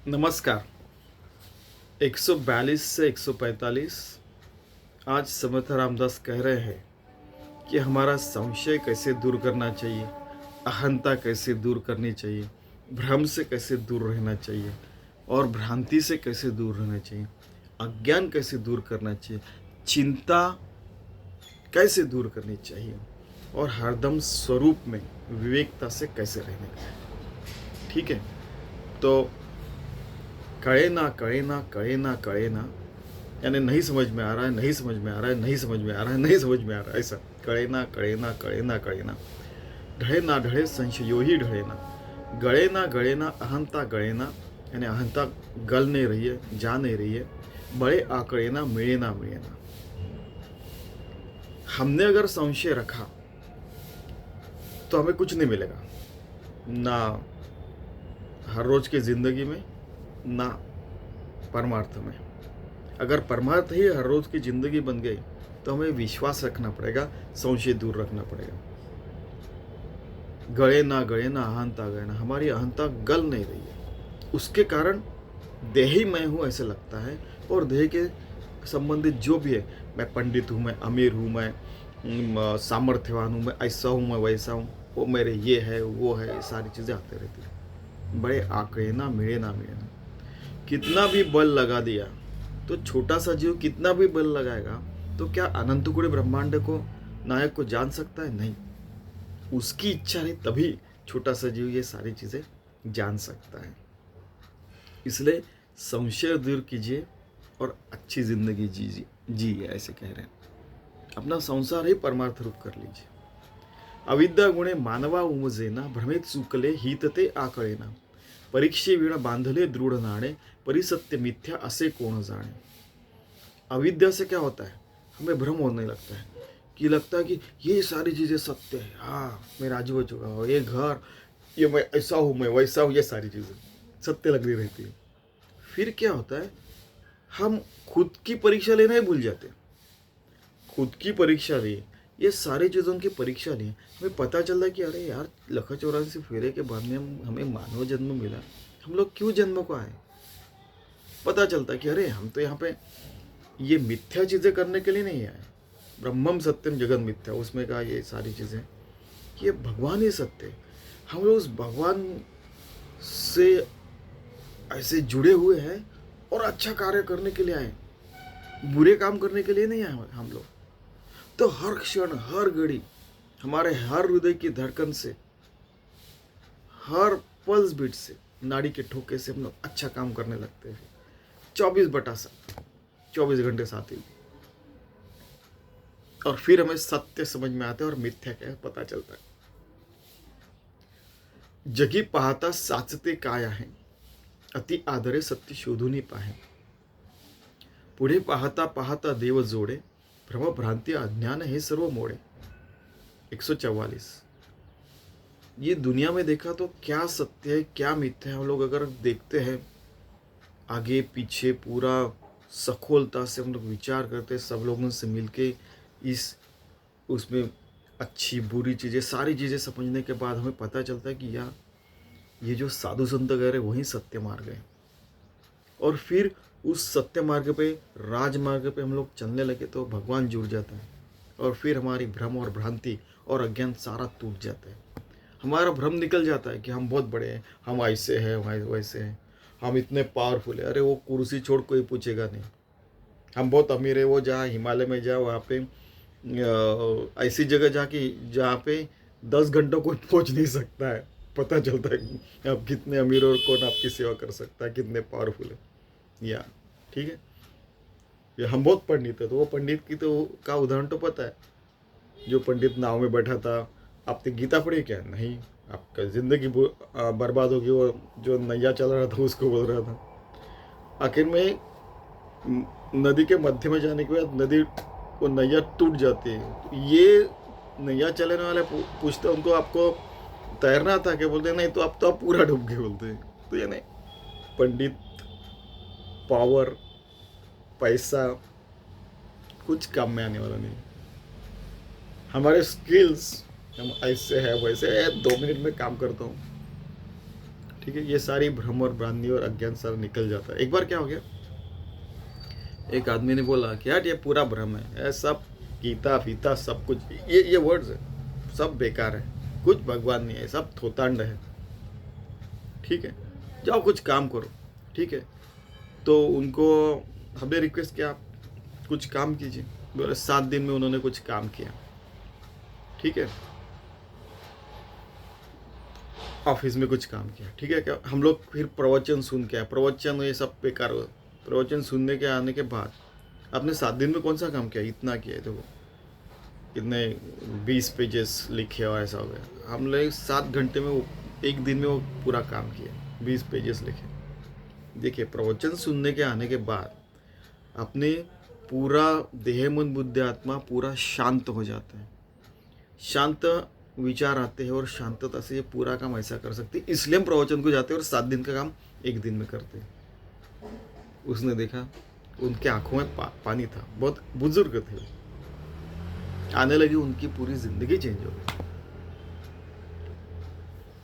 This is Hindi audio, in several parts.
नमस्कार। 142 से 145 आज समर्थ रामदास कह रहे हैं कि हमारा संशय कैसे दूर करना चाहिए, अहंता कैसे दूर करनी चाहिए, भ्रम से कैसे दूर रहना चाहिए और भ्रांति से कैसे दूर रहना चाहिए, अज्ञान कैसे दूर करना चाहिए, चिंता कैसे दूर करनी चाहिए और हरदम स्वरूप में विवेकता से कैसे रहने का। ठीक है, तो कळे ना कळे ना कळे ना कळे ना, यानी नहीं समझ में आ रहा है, नहीं समझ में आ रहा है, नहीं समझ में आ रहा है, नहीं समझ में आ रहा है, ऐसा कळे ना कळे ना कळे ना कळे ना, ढळे ना ढळे संशयो ही ढळे ना, गळे ना अहंता गळे ना, यानी अहंता गल नहीं रही है, जा नहीं रही है, बड़े आकड़े ना मिले ना मिले ना। हमने अगर संशय रखा तो हमें कुछ नहीं मिलेगा, ना हर रोज की जिंदगी में, ना परमार्थ में। अगर परमार्थ ही हर रोज की जिंदगी बन गई तो हमें विश्वास रखना पड़ेगा, संशय दूर रखना पड़ेगा। गळे ना अहंता गए ना, हमारी अहंता गल नहीं रही है, उसके कारण देह ही मैं हूँ ऐसे लगता है। और देह के संबंधित जो भी है, मैं पंडित हूँ, मैं अमीर हूँ, मैं सामर्थ्यवान हूँ, मैं ऐसा हूँ, मैं वैसा हूँ, वो मेरे ये है वो है, ये सारी चीज़ें आते रहती है। बड़े आंकड़े ना मिले ना मिले ना, कितना भी बल लगा दिया तो छोटा सा जीव कितना भी बल लगाएगा तो क्या अनंत टुकड़े ब्रह्मांड को नायक को जान सकता है? नहीं, उसकी इच्छा है तभी छोटा सा जीव ये सारी चीजें जान सकता है। इसलिए संशय दूर कीजिए और अच्छी जिंदगी जी ऐसे कह रहे हैं। अपना संसार ही परमार्थ रूप कर लीजिए। अविद्या गुणे मानवा उमजेना, भ्रमित सुकले हितते आकळेना, परीक्षे विण बांधले दृढ़ नाणे, परिसत्य मिथ्या असे कोण जाने। अविद्या से क्या होता है, हमें भ्रम होने लगता है कि लगता है कि ये सारी चीज़ें सत्य है, हाँ मैं राजी हो चुका हूँ, ये घर, ये मैं ऐसा हूँ, मैं वैसा हूँ, ये सारी चीज़ें सत्य लगती रहती है। फिर क्या होता है, हम खुद की परीक्षा लेना ही भूल जाते हैं। खुद की परीक्षा ली, ये सारी चीज़ों की परीक्षा ली, हमें पता चलता है कि अरे यार, लखा 84 फेरे के बाद में हमें मानव जन्म मिला, हम लोग क्यों जन्म को आए। पता चलता है कि अरे हम तो यहाँ पे ये मिथ्या चीज़ें करने के लिए नहीं आए। ब्रह्मम सत्यम जगत मिथ्या, उसमें कहा ये सारी चीज़ें, ये भगवान ही सत्य है। हम लोग उस भगवान से ऐसे जुड़े हुए हैं और अच्छा कार्य करने के लिए आए, बुरे काम करने के लिए नहीं आए हम लोग। तो हर क्षण हर घड़ी हमारे हर हृदय की धड़कन से, हर पल्स बीट से, नाड़ी के ठोके से हम लोग अच्छा काम करने लगते हैं। 24/7, 24 घंटे साथ ही। और फिर हमें सत्य समझ में आता है और मिथ्या क्या पता चलता है। जगी पाहता साचते काय आहे, अति आदरे सत्य शोधून पाहे, पुढे पाहता पाहता देव जोडे, भ्रम भ्रांती अज्ञान हे सर्व मोड़े। 144। ये दुनिया में देखा तो क्या सत्य है क्या मिथ्या है, हम लोग अगर देखते हैं आगे पीछे पूरा सखोलता से हम लोग विचार करते हैं, सब लोगों से मिलके इस उसमें अच्छी बुरी चीज़ें सारी चीज़ें समझने के बाद हमें पता चलता है कि यार ये जो साधु संत कह रहे वही सत्य मार्ग है। और फिर उस सत्य मार्ग पे, राजमार्ग पे हम लोग चलने लगे तो भगवान जुड़ जाता है और फिर हमारी भ्रम और भ्रांति और अज्ञान सारा टूट जाता है। हमारा भ्रम निकल जाता है कि हम बहुत बड़े हैं, हम ऐसे हैं वैसे हैं, हम इतने पावरफुल है। अरे वो कुर्सी छोड़ कोई पूछेगा नहीं। हम बहुत अमीर है, वो जहाँ हिमालय में जा वहाँ पे ऐसी जगह जाके जहाँ पे 10 घंटों कोई पहुँच नहीं सकता है। पता चलता है कि आप कितने अमीर हो और कौन आपकी सेवा कर सकता है, कितने पावरफुल है। या ठीक है, ये हम बहुत पंडित है, तो वो पंडित की तो का उदाहरण तो पता है। जो पंडित नाव में बैठा था, आपने गीता पढ़ी क्या? नहीं, आपका जिंदगी बर्बाद होगी। वो जो नैया चल रहा था उसको बोल रहा था। आखिर में नदी के मध्य में जाने के बाद नदी वो नैया टूट जाती है। तो ये नैया चलाने वाले पूछते उनको, आपको तैरना था क्या? बोलते नहीं, तो आप पूरा डूब गए बोलते हैं। तो ये नहीं, पंडित, पावर, पैसा कुछ काम में आने वाला नहीं। हमारे स्किल्स, हम ऐसे है वैसे है, 2 मिनट में काम करता हूँ। ठीक है, ये सारी भ्रम और भ्रांति और अज्ञान सारा निकल जाता है। एक बार क्या हो गया, एक आदमी ने बोला कि यार ये पूरा भ्रम है, ये सब गीता फीता सब कुछ ये वर्ड्स है, सब बेकार है, कुछ भगवान नहीं है, सब थोतांड है। ठीक है, जाओ कुछ काम करो। ठीक है, तो उनको हमने रिक्वेस्ट किया आप कुछ काम कीजिए। बोले 7 दिन में उन्होंने कुछ काम किया। ठीक है, ऑफिस में कुछ काम किया। ठीक है, क्या हम लोग फिर प्रवचन सुन के आए, प्रवचन ये सब बेकार हुआ। प्रवचन सुनने के आने के बाद आपने 7 दिन में कौन सा काम किया, इतना किया है, देखो कितने 20 पेजेस लिखे और ऐसा हो गया। हम लोग 7 घंटे में एक दिन में वो पूरा काम किया, 20 पेजेस लिखे। देखिए, प्रवचन सुनने के आने के बाद अपने पूरा देह मन बुद्धि आत्मा पूरा शांत हो जाता है, शांत विचार आते हैं और शांतता से ये पूरा काम ऐसा कर सकते, इसलिए हम प्रवचन को जाते हैं और 7 दिन का काम एक दिन में करते हैं। उसने देखा उनके आंखों में पानी था, बहुत बुजुर्ग थे वो। आने लगी उनकी पूरी जिंदगी चेंज हो गई।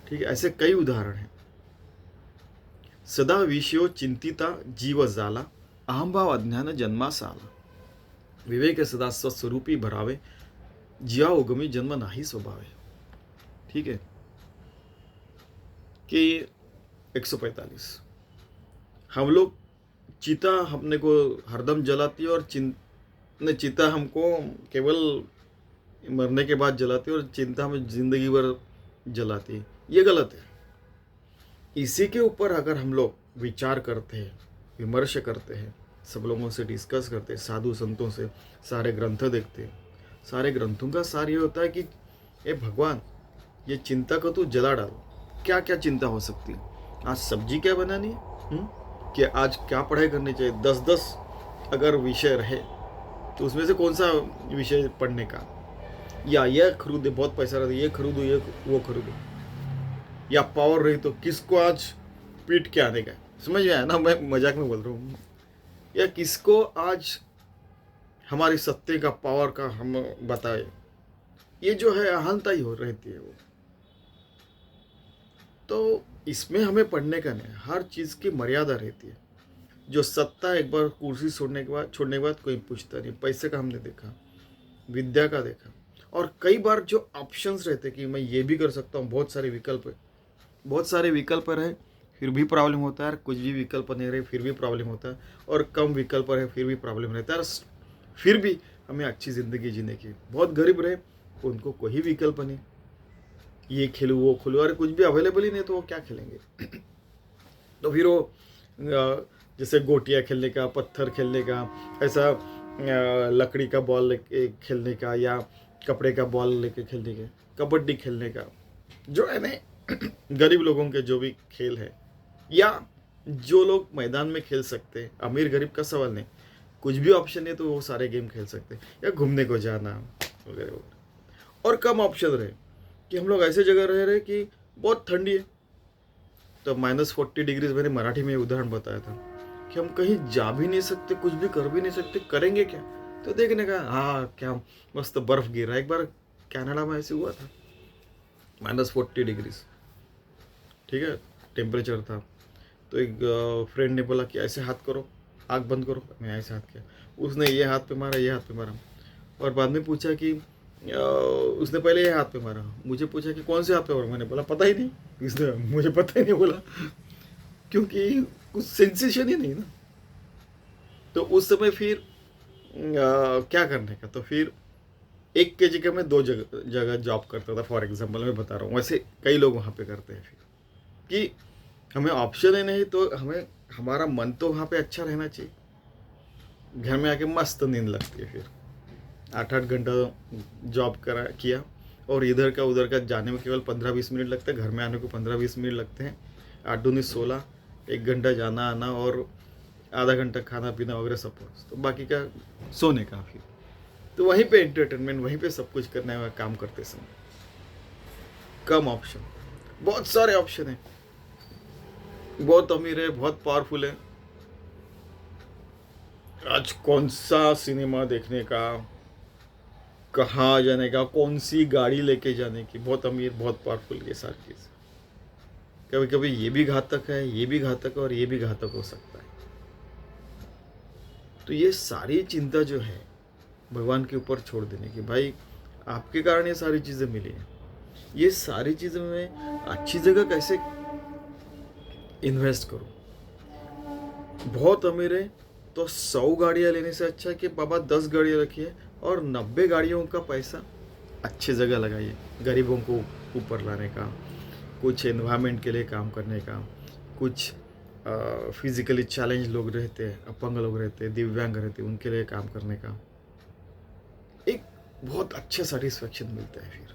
ठीक है, ऐसे कई उदाहरण हैं। सदा विषयो चिंतिता जीव जाला, अहंभाव अज्ञान जन्मा साला, विवेक सदा स्वस्वरूपी भरावे, जिया उगमी जन्म नाही स्वभावे। ठीक है, कि 145 हम लोग चिता अपने को हरदम जलाती है और चिता हमको केवल मरने के बाद जलाती है और चिंता हमें जिंदगी भर जलाती है। ये गलत है। इसी के ऊपर अगर हम लोग विचार करते हैं, विमर्श करते हैं, सब लोगों से डिस्कस करते हैं, साधु संतों से सारे ग्रंथ देखते हैं, सारे ग्रंथों का सार ये होता है कि ए भगवान, ये चिंता को तू जला डाल। क्या क्या चिंता हो सकती है, आज सब्जी क्या बनानी है, कि आज क्या पढ़ाई करनी चाहिए। 10-10 अगर विषय रहे तो उसमें से कौन सा विषय पढ़ने का, या ये खरीदे, बहुत पैसा रहता है, ये खरीदो, ये वो खरीदो, या पावर रही तो किसको आज पीट के आने का। समझ में आया ना, मैं मजाक में बोल रहा हूँ। या किसको आज हमारी सत्य का पावर का हम बताए, ये जो है अहंता ही हो रहती है वो। तो इसमें हमें पढ़ने का नहीं, हर चीज़ की मर्यादा रहती है। जो सत्ता एक बार कुर्सी छोड़ने के बाद कोई पूछता नहीं। पैसे का हमने देखा, विद्या का देखा, और कई बार जो ऑप्शंस रहते कि मैं ये भी कर सकता हूँ, बहुत सारे विकल्प है, बहुत सारे विकल्प रहे फिर भी प्रॉब्लम होता है, कुछ भी विकल्प नहीं रहे फिर भी प्रॉब्लम होता है, और कम विकल्प रहे फिर भी प्रॉब्लम रहता है। फिर भी हमें अच्छी ज़िंदगी जीने की। बहुत गरीब रहे उनको कोई विकल्प नहीं, ये खेलूँ वो खोलूँ, अरे कुछ भी अवेलेबल ही नहीं तो वो क्या खेलेंगे। तो फिर वो जैसे गोटियाँ खेलने का, पत्थर खेलने का, ऐसा लकड़ी का बॉल लेके खेलने का, या कपड़े का बॉल लेके खेलने का, कबड्डी खेलने का, जो है ना गरीब लोगों के जो भी खेल है, या जो लोग मैदान में खेल सकते हैं, अमीर गरीब का सवाल नहीं, कुछ भी ऑप्शन है तो वो सारे गेम खेल सकते हैं, या घूमने को जाना वगैरह वगैरह। और कम ऑप्शन रहे कि हम लोग ऐसे जगह रह रहे कि बहुत ठंडी है, तो -40 डिग्री मैंने मराठी में उदाहरण बताया था कि हम कहीं जा भी नहीं सकते, कुछ भी कर भी नहीं सकते, करेंगे क्या। तो देखने का, हाँ क्या मस्त बर्फ गिर रहा है। एक बार कनाडा में ऐसे हुआ था, -40 डिग्री, ठीक है, टेम्परेचर था। तो एक फ्रेंड ने बोला कि ऐसे हाथ करो, आँख बंद करो। मैं ऐसे हाथ किया, उसने ये हाथ पे मारा, ये हाथ पे मारा, और बाद में पूछा कि उसने पहले ये हाथ पे मारा, मुझे पूछा कि कौन से हाथ पे मारा। मैंने बोला पता ही नहीं, इसने मुझे पता ही नहीं बोला, क्योंकि कुछ सेंसेशन ही नहीं ना। तो उस समय फिर क्या करने का, तो फिर 1 kg का मैं 2 जगह जॉब करता था, फॉर एग्जाम्पल मैं बता रहा हूँ। वैसे कई लोग वहाँ पे करते हैं फिर, कि हमें ऑप्शन ही नहीं, तो हमें हमारा मन तो वहाँ पे अच्छा रहना चाहिए। घर में आके मस्त नींद लगती है, फिर 8-8 घंटा जॉब किया, और इधर का उधर का जाने में केवल 15-20 मिनट लगते हैं, घर में आने को 15-20 मिनट लगते हैं। 8 दूनी 16, 1 घंटा जाना आना, और आधा घंटा खाना पीना वगैरह सब, तो बाकी का सोने का। फिर तो वहीं पे एंटरटेनमेंट, वहीं पे सब कुछ करना है काम करते समय। कम ऑप्शन, बहुत सारे ऑप्शन है, बहुत अमीर है, बहुत पावरफुल है। आज कौन सा सिनेमा देखने का, कहाँ जाने का, कौन सी गाड़ी लेके जाने की, बहुत अमीर बहुत पावरफुल, ये सारी चीज़। कभी कभी ये भी घातक है, ये भी घातक है और ये भी घातक हो सकता है। तो ये सारी चिंता जो है भगवान के ऊपर छोड़ देने की, भाई आपके कारण ये सारी चीज़ें मिली हैं, ये सारी चीज़ें मैं अच्छी जगह कैसे इन्वेस्ट करूं। बहुत अमीर है तो 100 गाड़ियां लेने से अच्छा है कि बाबा 10 गाड़ियां रखिए और 90 गाड़ियों का पैसा अच्छी जगह लगाइए, गरीबों को ऊपर लाने का, कुछ एनवायरनमेंट के लिए काम करने का, कुछ फिजिकली चैलेंज लोग रहते हैं, अपंग लोग रहते हैं, दिव्यांग रहते हैं, उनके लिए काम करने का एक बहुत अच्छा सेटिस्फेक्शन मिलता है। फिर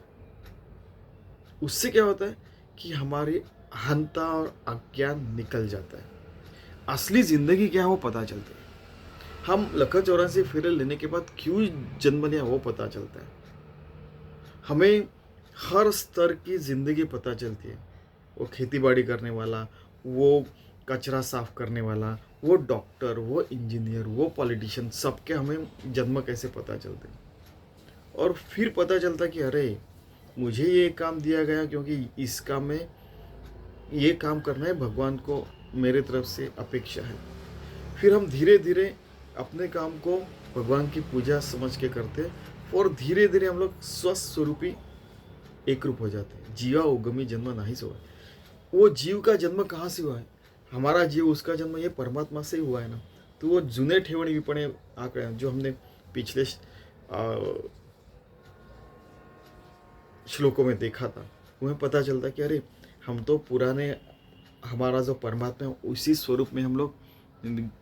उससे क्या होता है कि हमारी अहंता और अज्ञान निकल जाता है, असली ज़िंदगी क्या है वो पता चलता है। हम लखन 84 फेरे लेने के बाद क्यों जन्म लिया वो पता चलता है। हमें हर स्तर की ज़िंदगी पता चलती है, वो खेती बाड़ी करने वाला, वो कचरा साफ करने वाला, वो डॉक्टर, वो इंजीनियर, वो पॉलिटिशियन, सबके हमें जन्म कैसे पता चलते हैं। और फिर पता चलता कि अरे मुझे ये काम दिया गया क्योंकि इस काम में ये काम करना है, भगवान को मेरे तरफ से अपेक्षा है। फिर हम धीरे धीरे अपने काम को भगवान की पूजा समझ के करते हैं और धीरे धीरे हम लोग स्वस्थ स्वरूपी एक रूप हो जाते हैं। जीवा उगमी जन्म नहीं सोआ। वो जीव का जन्म कहाँ से हुआ है? हमारा जीव, उसका जन्म ये परमात्मा से ही हुआ है ना। तो वो जुने ठेवणी विपणे आंकड़े जो हमने पिछले श्लोकों में देखा था, हमें पता चलता कि अरे हम तो पुराने, हमारा जो परमात्मा है उसी स्वरूप में हम लोग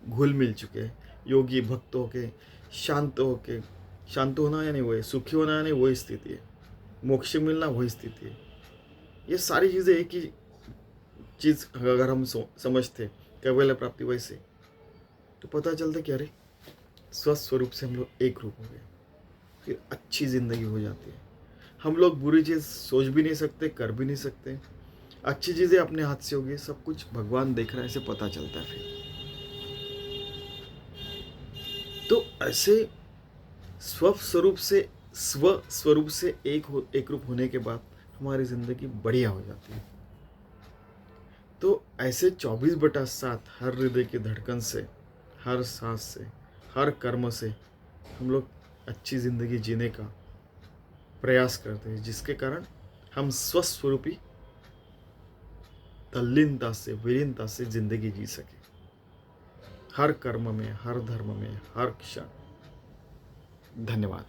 घुल मिल चुके हैं। योगी भक्त होके, शांत होके, शांत होना यानी वही, सुखी होना यानी वही स्थिति है, मोक्ष मिलना वही स्थिति है। ये सारी चीज़ें एक ही चीज़ अगर हम समझते कैवल्य प्राप्ति वैसे, तो पता चलता कि अरे स्वस्थ स्वरूप से हम लोग एक रूप हो गए, फिर अच्छी ज़िंदगी हो जाती है। हम लोग बुरी चीज़ सोच भी नहीं सकते, कर भी नहीं सकते, अच्छी चीज़ें अपने हाथ से होगी, सब कुछ भगवान देख रहा है, ऐसे पता चलता है। फिर तो ऐसे स्व स्वरूप से एक रूप होने के बाद हमारी ज़िंदगी बढ़िया हो जाती है। तो ऐसे 24/7 हर हृदय की धड़कन से, हर सांस से, हर कर्म से हम लोग अच्छी ज़िंदगी जीने का प्रयास करते हैं, जिसके कारण हम स्वस्थ स्वरूपी तल्लीनता से, विलीनता से ज़िंदगी जी सके, हर कर्म में, हर धर्म में, हर क्षण। धन्यवाद।